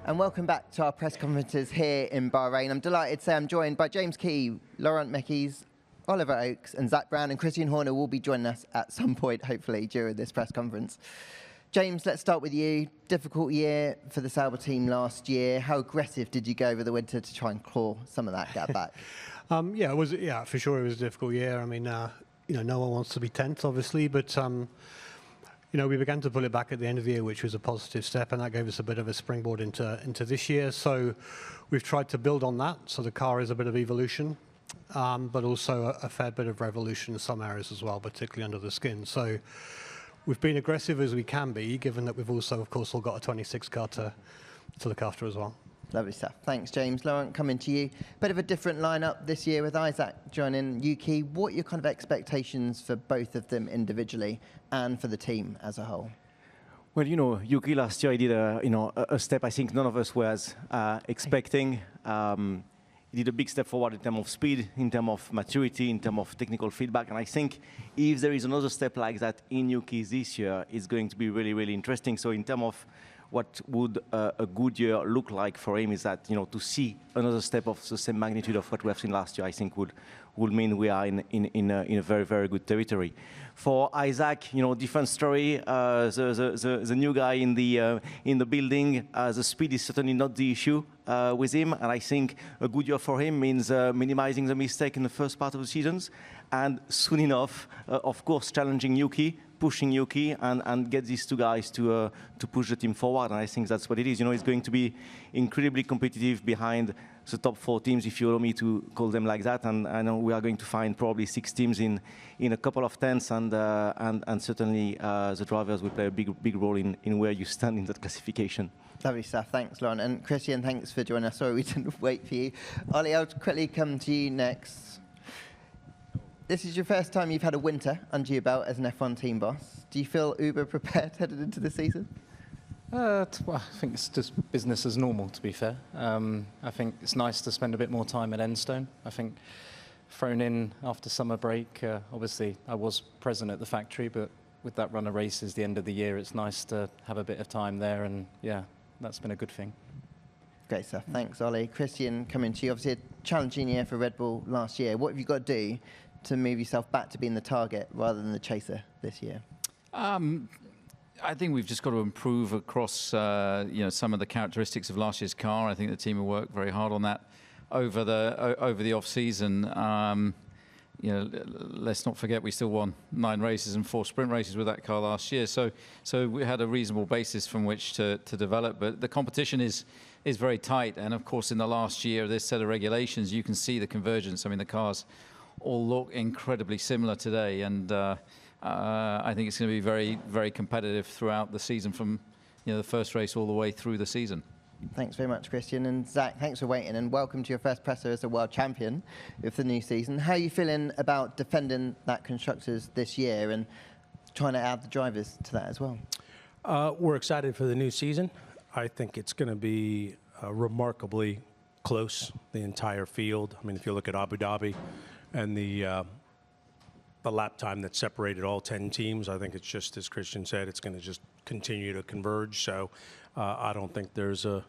and welcome back to our press conferences here in Bahrain. I'm delighted to say I'm joined by James Key, Laurent Mekies, Oliver Oakes and Zak Brown, and Christian Horner will be joining us at some point, hopefully, during this press conference. James, let's start with you. Difficult year for the Sauber team last year. How aggressive did you go over the winter to try and claw some of that gap back? Yeah, for sure it was a difficult year. I mean, no one wants to be 10th, obviously, but we began to pull it back at the end of the year, which was a positive step, and that gave us a bit of a springboard into this year. So we've tried to build on that. So the car is a bit of evolution, but also a fair bit of revolution in some areas as well, particularly under the skin. So we've been aggressive as we can be, given that we've also, of course, all got a 26 car to look after as well. Lovely stuff. Thanks, James. Laurent, coming to you. Bit of a different lineup this year with Isaac joining Yuki. What are your kind of expectations for both of them individually and for the team as a whole? Well, Yuki last year he did a step I think none of us was expecting. He did a big step forward in terms of speed, in terms of maturity, in terms of technical feedback. And I think if there is another step like that in Yuki this year, it's going to be really, really interesting. So in terms of what would a good year look like for him is that, to see another step of the same magnitude of what we have seen last year, I think would mean we are in a very, very good territory. For Isaac, different story. The new guy in the building, the speed is certainly not the issue with him. And I think a good year for him means minimizing the mistake in the first part of the seasons. And soon enough, of course, challenging Yuki, pushing Yuki, and get these two guys to push the team forward. And I think that's what it is. It's going to be incredibly competitive behind the top 4 teams, if you allow me to call them like that. And I know we are going to find probably 6 teams in a couple of tenths, and certainly the drivers will play a big role in where you stand in that classification. Lovely stuff. Thanks, Laurent. And Christian, thanks for joining us. Sorry we didn't wait for you. Ollie, I'll quickly come to you next. This is your first time you've had a winter under your belt as an F1 team boss. Do you feel uber prepared headed into the season? Well, I think it's just business as normal, to be fair. I think it's nice to spend a bit more time at Enstone. I think thrown in after summer break, obviously I was present at the factory, but with that run of races the end of the year, it's nice to have a bit of time there, and yeah, that's been a good thing. Great stuff. Thanks, Ollie. Christian, coming to you. Obviously a challenging year for Red Bull last year. What have you got to do to move yourself back to being the target rather than the chaser this year? I think we've just got to improve across some of the characteristics of last year's car. I think the team will work very hard on that over the off season. Let's not forget we still won 9 races and 4 sprint races with that car last year. So we had a reasonable basis from which to develop. But the competition is very tight. And of course, in the last year, this set of regulations, you can see the convergence. I mean, the cars all look incredibly similar today, and I think it's going to be very, very competitive throughout the season, from the first race all the way through the season. Thanks very much, Christian. And Zak, thanks for waiting, and welcome to your first presser as a world champion of the new season. How are you feeling about defending that Constructors this year and trying to add the drivers to that as well? We're excited for the new season. I think it's going to be remarkably close, the entire field. I mean, if you look at Abu Dhabi and the lap time that separated all 10 teams, I think it's just, as Christian said, it's going to just continue to converge. So I don't think there's a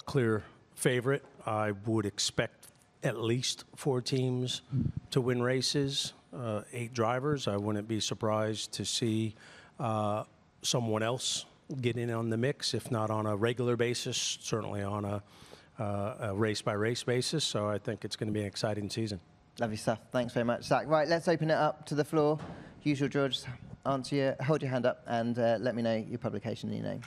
clear favorite. I would expect at least 4 teams to win races, 8 drivers. I wouldn't be surprised to see someone else get in on the mix, if not on a regular basis, certainly on a race-by-race basis. So I think it's going to be an exciting season. Lovely stuff. Thanks very much, Zak. Right, let's open it up to the floor. Usual, George, hold your hand up and let me know your publication and your name.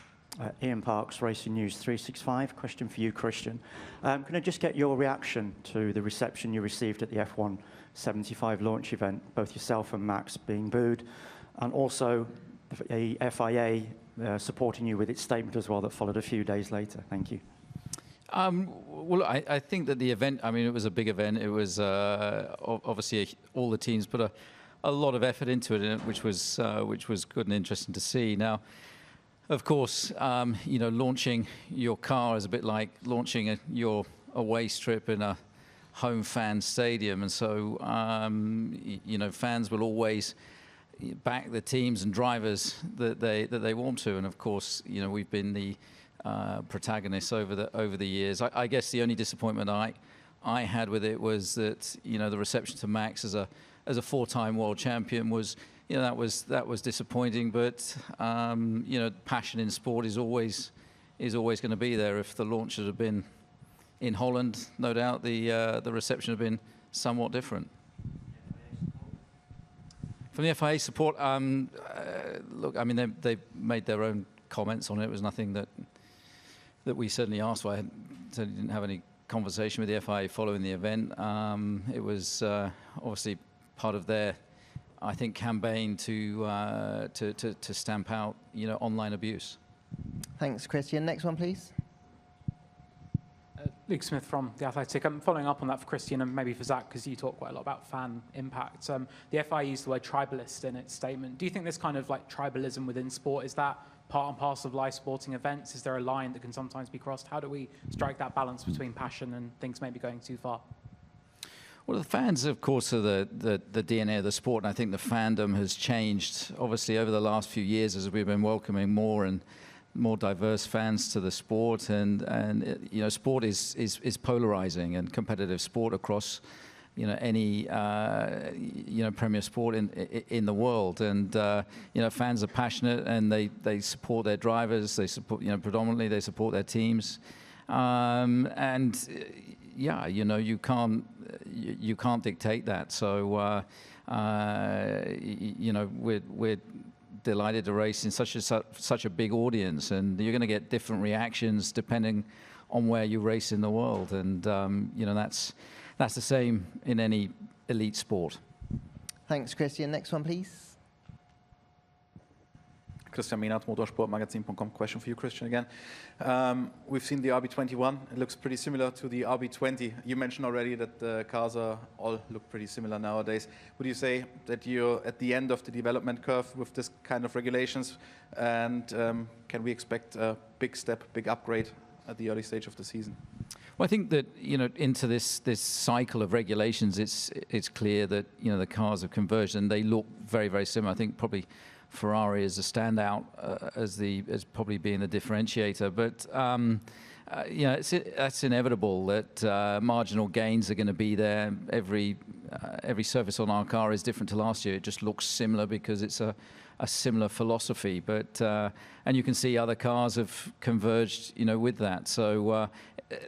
Ian Parks, Racing News 365. Question for you, Christian. Can I just get your reaction to the reception you received at the F1 75 launch event, both yourself and Max being booed, and also a FIA supporting you with its statement as well that followed a few days later? Thank you. Well, I think that the event, I mean, it was a big event. It was obviously all the teams put a lot of effort into it, which was good and interesting to see. Now, of course, launching your car is a bit like launching your away strip in a home fan stadium, and so fans will always back the teams and drivers that they want to. And of course, we've been the protagonists over the years. I guess the only disappointment I had with it was that the reception to Max as a 4-time world champion was that was disappointing. But passion in sport is always going to be there. If the launch had been in Holland, no doubt the reception had been somewhat different. From the FIA support, look, I mean, they've made their own comments on it. It was nothing that we certainly asked for. I certainly didn't have any conversation with the FIA following the event. It was obviously part of their, I think, campaign to stamp out online abuse. Thanks, Christian. Next one, please. Luke Smith from The Athletic. I'm following up on that for Christian and maybe for Zach, because you talk quite a lot about fan impact. The FIA used the word tribalist in its statement. Do you think this kind of like tribalism within sport, is that part and parcel of live sporting events? Is there a line that can sometimes be crossed? How do we strike that balance between passion and things maybe going too far? Well, the fans, of course, are the DNA of the sport, and I think the fandom has changed, obviously, over the last few years as we've been welcoming more and more diverse fans to the sport, and sport is polarizing, and competitive sport across any premier sport in the world, and fans are passionate and they support their drivers, they support predominantly they support their teams, and you can't dictate that. So we're delighted to race in such a big audience, and you're going to get different reactions depending on where you race in the world, and that's the same in any elite sport. Thanks, Christian. Next one, please. Christian Minat, motorsportmagazin.com. Question for you, Christian, again. We've seen the RB21. It looks pretty similar to the RB20. You mentioned already that the cars all look pretty similar nowadays. Would you say that you're at the end of the development curve with this kind of regulations? And can we expect a big step, big upgrade at the early stage of the season? Well, I think that into this cycle of regulations, it's clear that the cars have converged and they look very, very similar. I think probably Ferrari is a standout as probably being the differentiator, but that's inevitable that marginal gains are going to be there. Every surface on our car is different to last year. It just looks similar because it's a similar philosophy, but and you can see other cars have converged with that. So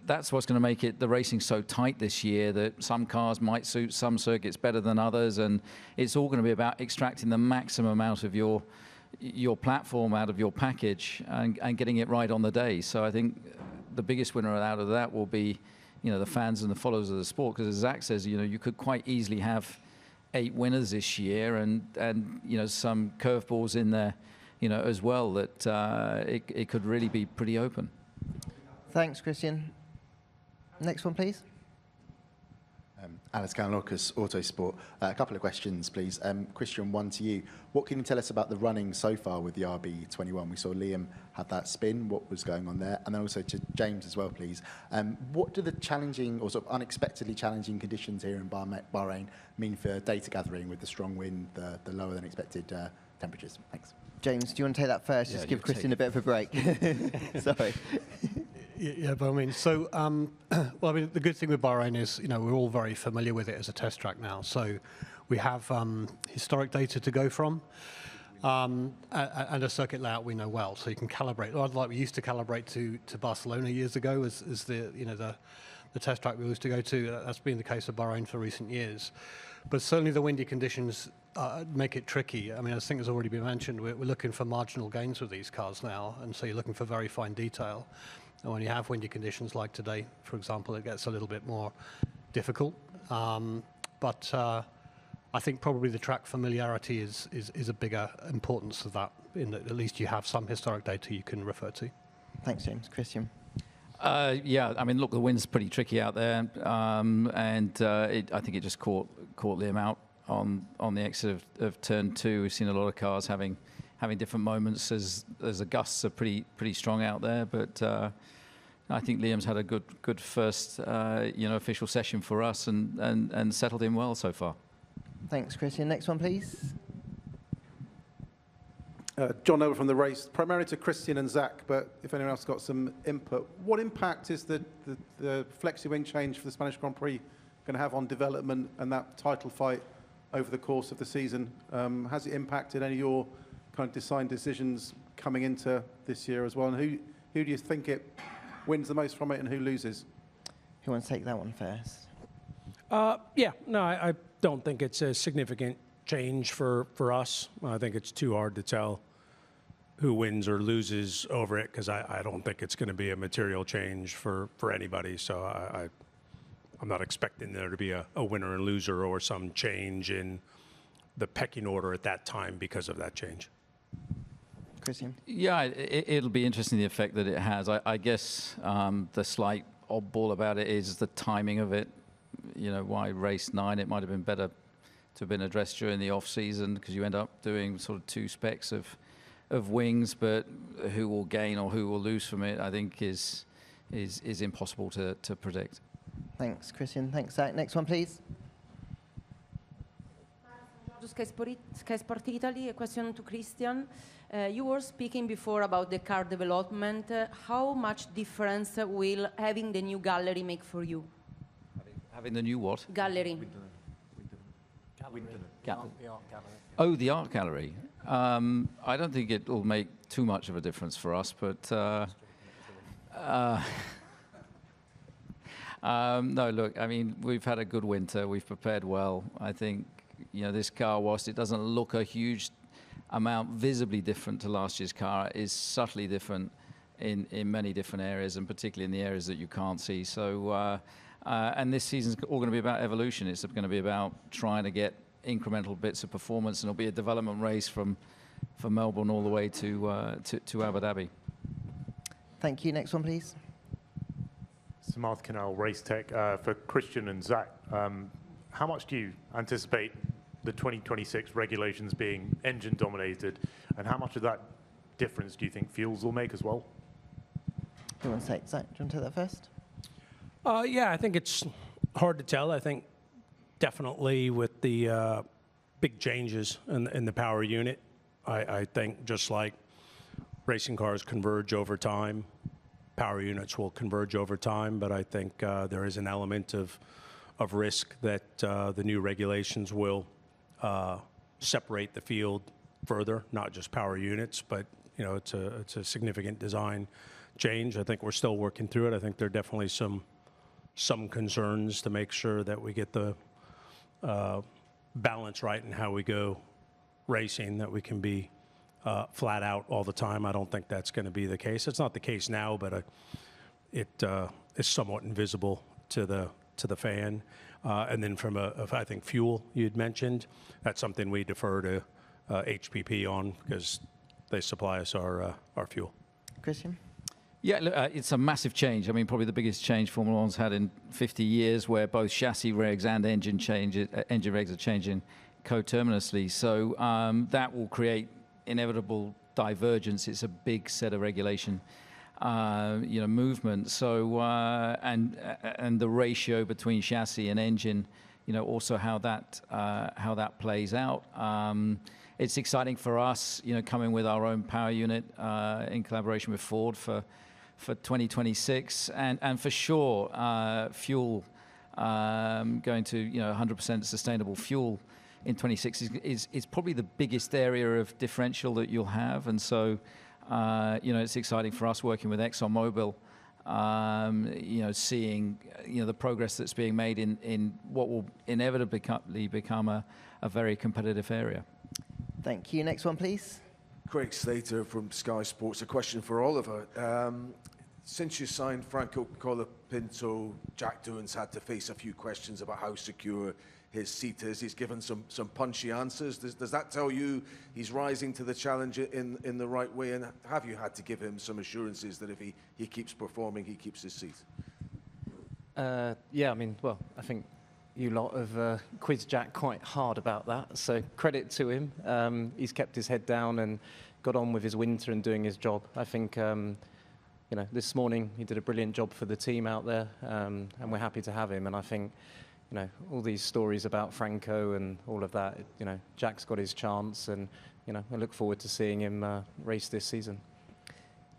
that's what's going to make the racing so tight this year, that some cars might suit some circuits better than others, and it's all going to be about extracting the maximum out of your platform, out of your package, and getting it right on the day. So I think the biggest winner out of that will be the fans and the followers of the sport, because as Zach says, you could quite easily have 8 winners this year, and some curveballs in there as well, that it could really be pretty open. Thanks, Christian. Next one, please. Alice Kalinauckas, Autosport. A couple of questions, please. Christian, one to you. What can you tell us about the running so far with the RB21? We saw Liam have that spin. What was going on there? And then also to James as well, please. What do the challenging or sort of unexpectedly challenging conditions here in Bahrain mean for data gathering with the strong wind, the lower than expected temperatures? Thanks. James, do you want to take that first? Just give Christian a bit of a break. Sorry. Yeah, but I mean, so, well, I mean, the good thing with Bahrain is, we're all very familiar with it as a test track now. So we have historic data to go from, and a circuit layout we know well. So you can calibrate, like we used to calibrate to Barcelona years ago as the test track we used to go to. That's been the case of Bahrain for recent years. But certainly the windy conditions make it tricky. I mean, I think has already been mentioned, we're looking for marginal gains with these cars now, and so you're looking for very fine detail. And when you have windy conditions like today, for example, it gets a little bit more difficult. But I think probably the track familiarity is a bigger importance of that, in that at least you have some historic data you can refer to. Thanks, James. Christian. Yeah, I mean, look, the wind's pretty tricky out there, and I think it just caught Liam out on the exit of turn 2. We've seen a lot of cars having different moments as the gusts are pretty strong out there, but I think Liam's had a good first official session for us, and settled in well so far. Thanks, Christian. Next one, please. John Noble from The Race, primarily to Christian and Zach, but if anyone else got some input. What impact is the flexi wing change for the Spanish Grand Prix going to have on development and that title fight over the course of the season? Has it impacted any of your kind of design decisions coming into this year as well? And who do you think it wins the most from it and who loses? Who wants to take that one first? I don't think it's a significant change for us. I think it's too hard to tell who wins or loses over it because I don't think it's going to be a material change for anybody. So I'm not expecting there to be a winner and loser or some change in the pecking order at that time because of that change. Christian? Yeah, it'll be interesting the effect that it has. I guess the slight oddball about it is the timing of it. You know, why race 9? It might have been better to have been addressed during the off season because you end up doing sort of 2 specs of wings, but who will gain or who will lose from it, I think is impossible to predict. Thanks, Christian. Thanks, Zach. Next one, please. Sky Sport Italy, a question to Christian. You were speaking before about the car development. How much difference will having the new gallery make for you? Having the new what? Gallery. Oh, the art gallery. I don't think it will make too much of a difference for us, but no, look, I mean, we've had a good winter. We've prepared well. I think, you know, this car, whilst it doesn't look a huge amount visibly different to last year's car, is subtly different in many different areas, and particularly in the areas that you can't see. So, and this season's all going to be about evolution. It's going to be about trying to get incremental bits of performance, and it'll be a development race from Melbourne all the way to Abu Dhabi. Thank you. Next one, please. Samarth Kanal, Race Tech. For Christian and Zach, how much do you anticipate the 2026 regulations being engine dominated, and how much of that difference do you think fuels will make as well? Who wants to take Zach? Do you want to take that first? I think it's hard to tell. I think definitely with the big changes in the power unit, I think just like racing cars converge over time, power units will converge over time, but I think there is an element of risk that the new regulations will separate the field further, not just power units, but you know, it's a significant design change. I think we're still working through it. I think there are definitely some concerns to make sure that we get the balance right in how we go racing, that we can be flat out all the time. I don't think that's going to be the case. It's not the case now, but it is somewhat invisible to the fan. And then from I think fuel you'd mentioned, that's something we defer to HPP on because they supply us our fuel. Christian? Yeah, look, it's a massive change. I mean, probably the biggest change Formula One's had in 50 years, where both chassis regs and engine regs are changing coterminously. So that will create inevitable divergence. It's a big set of regulation, movement. So and the ratio between chassis and engine, also how that plays out. It's exciting for us, coming with our own power unit in collaboration with Ford for 2026, and for sure fuel going to 100% sustainable fuel in 26 is probably the biggest area of differential that you'll have, and so it's exciting for us working with ExxonMobil, seeing the progress that's being made in what will inevitably become a very competitive area. Thank you. Next one, please. Craig Slater from Sky Sports. A question for Oliver. Since you signed Franco Colapinto, Jack Doohan's had to face a few questions about how secure his seat is. He's given some punchy answers. Does that tell you he's rising to the challenge in the right way? And have you had to give him some assurances that if he keeps performing, he keeps his seat? I think you lot have quizzed Jack quite hard about that, so credit to him. He's kept his head down and got on with his winter and doing his job. I think, this morning he did a brilliant job for the team out there, and we're happy to have him. And I think, all these stories about Franco and all of that, Jack's got his chance, and you know, I look forward to seeing him race this season.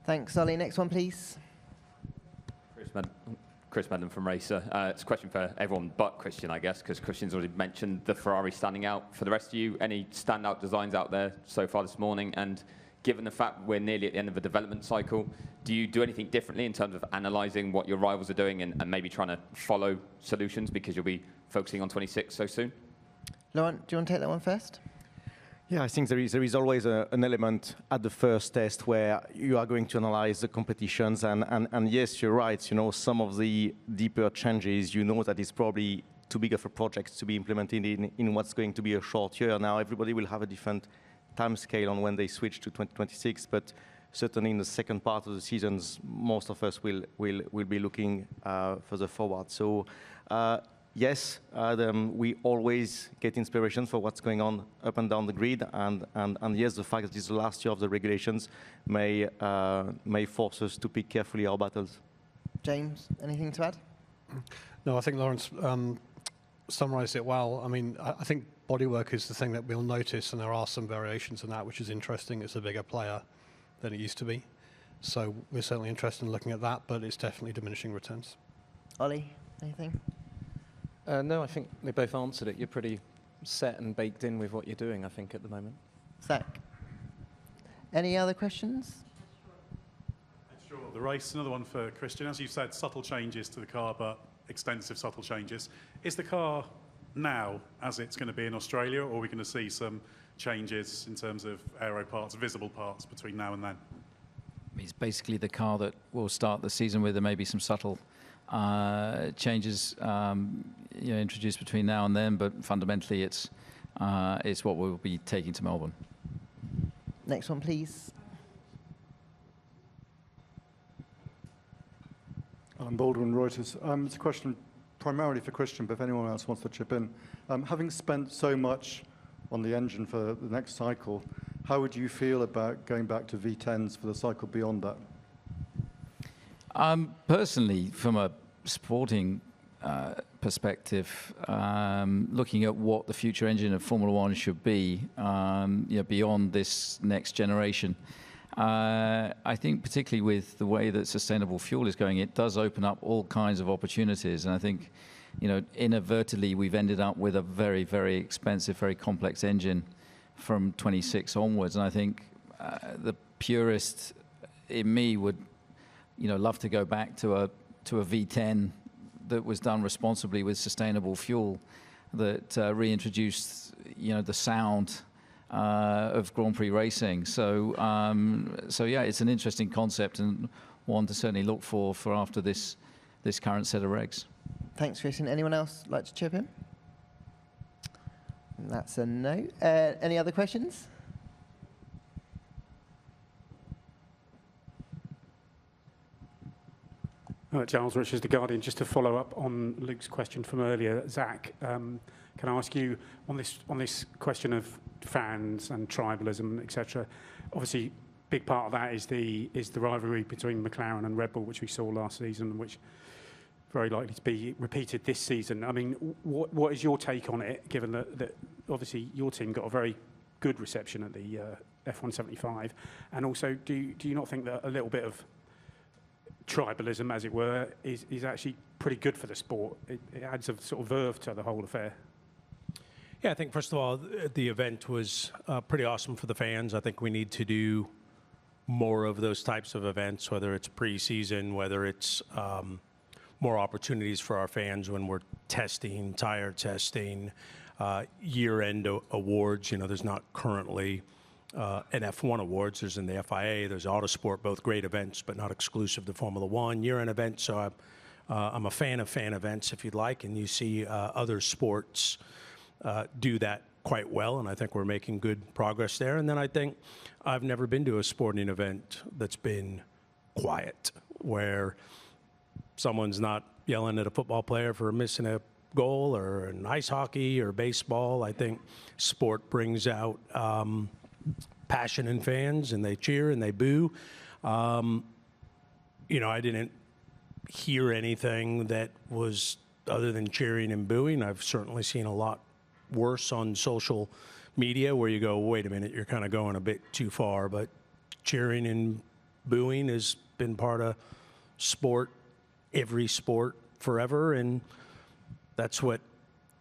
Thanks, Ollie. Next one, please. Chris Medland from Racer. It's a question for everyone but Christian, I guess, because Christian's already mentioned the Ferrari standing out. For the rest of you, any standout designs out there so far this morning? And given the fact we're nearly at the end of the development cycle, do you do anything differently in terms of analysing what your rivals are doing and maybe trying to follow solutions because you'll be focusing on 26 so soon? Laurent, do you want to take that one first? Yeah, I think there is always an element at the first test where you are going to analyze the competitions, and yes, you're right. You know, some of the deeper changes, you know that it's probably too big of a project to be implemented in what's going to be a short year. Now, everybody will have a different time scale on when they switch to 2026, but certainly in the second part of the seasons, most of us will be looking further forward. So. Yes, we always get inspiration for what's going on up and down the grid, and yes, the fact that it's the last year of the regulations may force us to pick carefully our battles. James, anything to add? No, I think Lawrence summarised it well. I mean, I think bodywork is the thing that we'll notice, and there are some variations in that, which is interesting. It's a bigger player than it used to be. So we're certainly interested in looking at that, but it's definitely diminishing returns. Ollie, anything? No, I think they both answered it. You're pretty set and baked in with what you're doing, I think, at the moment. Zach, any other questions? Sure. The race, another one for Christian. As you said, subtle changes to the car, but extensive subtle changes. Is the car now as it's going to be in Australia, or are we going to see some changes in terms of aero parts, visible parts between now and then? It's basically the car that we'll start the season with. There may be some subtle changes introduced between now and then, but fundamentally it's what we'll be taking to Melbourne. Next one, please. Alan Baldwin, Reuters. It's a question primarily for Christian, but if anyone else wants to chip in. Having spent so much on the engine for the next cycle, how would you feel about going back to V10s for the cycle beyond that? Personally, from a sporting perspective, looking at what the future engine of Formula One should be, beyond this next generation, I think particularly with the way that sustainable fuel is going, it does open up all kinds of opportunities. And I think, inadvertently, we've ended up with a very, very expensive, very complex engine from 26 onwards. And I think the purist in me would love to go back to a V10 that was done responsibly with sustainable fuel, that reintroduced the sound of Grand Prix racing. So yeah, it's an interesting concept and one to certainly look for after this current set of regs. Thanks, Christian. Anyone else like to chip in? That's a no. Any other questions? Giles Richards, The Guardian. Just to follow up on Luke's question from earlier, Zach, can I ask you on this question of fans and tribalism, etc.? Obviously, big part of that is the rivalry between McLaren and Red Bull, which we saw last season, which very likely to be repeated this season. I mean, what is your take on it, given that obviously your team got a very good reception at the F175, and also do you not think that a little bit of tribalism, as it were, is actually pretty good for the sport? It adds a sort of verve to the whole affair. Yeah, I think first of all, the event was pretty awesome for the fans. I think we need to do more of those types of events, whether it's pre-season, whether it's more opportunities for our fans when we're testing, tire testing, year-end awards. There's not currently an F1 awards. There's in the FIA, there's Autosport, both great events, but not exclusive to Formula One. Year-end events, so I'm a fan of fan events, if you'd like, and you see other sports do that quite well, and I think we're making good progress there. And then I think I've never been to a sporting event that's been quiet, where someone's not yelling at a football player for missing a goal, or in ice hockey or baseball. I think sport brings out passion in fans, and they cheer and they boo. I didn't hear anything that was other than cheering and booing. I've certainly seen a lot worse on social media where you go, wait a minute, you're kind of going a bit too far. But cheering and booing has been part of sport, every sport forever, and that's what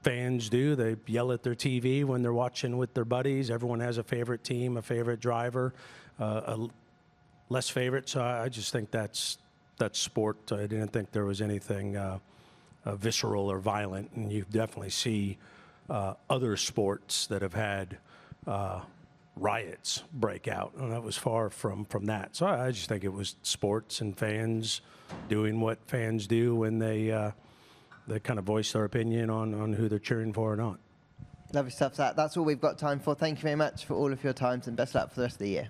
fans do. They yell at their TV when they're watching with their buddies. Everyone has a favorite team, a favorite driver, a less favorite. So I just think that's sport. I didn't think there was anything visceral or violent, and you definitely see other sports that have had riots break out, and that was far from that. So I just think it was sports and fans doing what fans do when they kind of voice their opinion on who they're cheering for or not. Lovely stuff, Zach. That's all we've got time for. Thank you very much for all of your times, and best luck for the rest of the year.